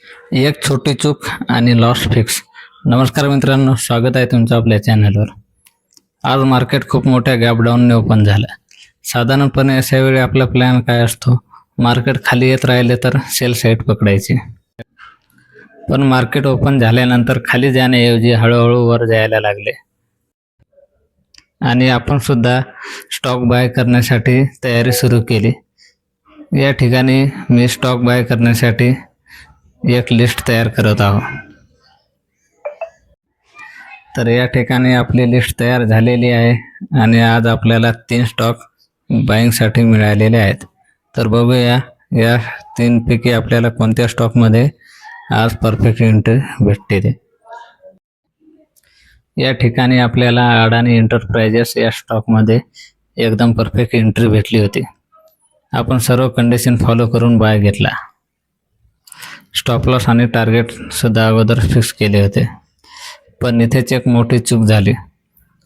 एक छोटी चूक आणि लॉस फिक्स. नमस्कार मित्रांनो, स्वागत आहे तुमचं आपल्या चॅनलवर. आज मार्केट खूप मोठ्या गॅप डाऊनने ओपन झालं. साधारणपणे अशा वेळी आपला प्लॅन काय असतो? मार्केट खाली येत राहिले तर सेल साईड पकडायची. पण मार्केट ओपन झाल्यानंतर खाली जाण्याऐवजी हळूहळू वर जायला लागले आणि आपण सुद्धा स्टॉक बाय करण्यासाठी तयारी सुरू केली. या ठिकाणी मी स्टॉक बाय करण्यासाठी एक लिस्ट तयार करत आहोत. तर या ठिकाणी आपली लिस्ट तयार झालेली आहे आणि आज आपल्याला 3 स्टॉक बाईंगसाठी मिळालेले आहेत. तर बघूया या 3 पैकी आपल्याला कोणत्या स्टॉकमध्ये आज परफेक्ट एंट्री भेटते ते. या ठिकाणी आपल्याला अडानी एंटरप्राइजेस या स्टॉकमध्ये एकदम परफेक्ट एंट्री भेटली होती. आपण सर्व कंडिशन फॉलो करून बाय घेतला. स्टॉप लॉस आणि टार्गेट सुद्धा अगोदर फिक्स केले होते. पण इथेच एक मोठी चूक झाली.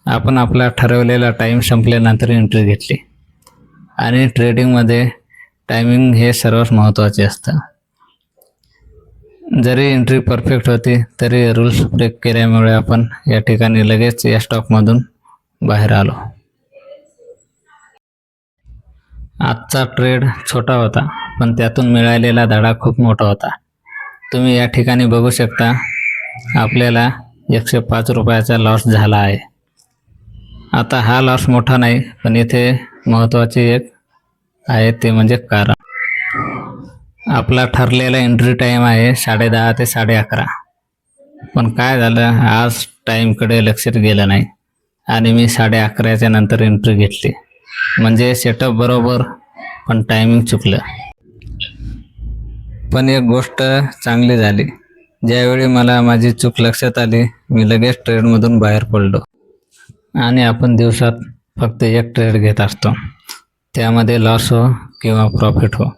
आपण आपला ठरवलेला टाईम संपल्यानंतर एंट्री घेतली आणि ट्रेडिंगमध्ये टायमिंग हे सर्वात महत्त्वाचे असतं. जरी एंट्री परफेक्ट होती तरी रूल्स ब्रेक केल्यामुळे आपण या ठिकाणी लगेच या स्टॉकमधून बाहेर आलो. आजचा ट्रेड छोटा होता पण त्यातून मिळालेला धडा खूप मोठा होता. तुम्ही या ठिकाणी बघू शकता आपल्याला 105 रुपयाचा लॉस झाला आहे. आता हा लॉस मोठा नाही पण इथे महत्त्वाचे एक आहे ते म्हणजे कारण. आपला ठरलेला एंट्री टाईम आहे 10:30 ते 11:30. पण काय झालं, आज टाईमकडे लक्षात गेलं नाही आणि मी 11:30च्या नंतर एंट्री घेतली. म्हणजे सेटअप बरोबर पण टायमिंग चुकलं. पण एक गोष्ट चांगली झाली, ज्यावेळी मला माझी चूक लक्षात आली मी लगेच ट्रेडमधून बाहेर पडलो. आणि आपण दिवसात फक्त एक ट्रेड घेत असतो, त्यामध्ये लॉस हो किंवा प्रॉफिट हो.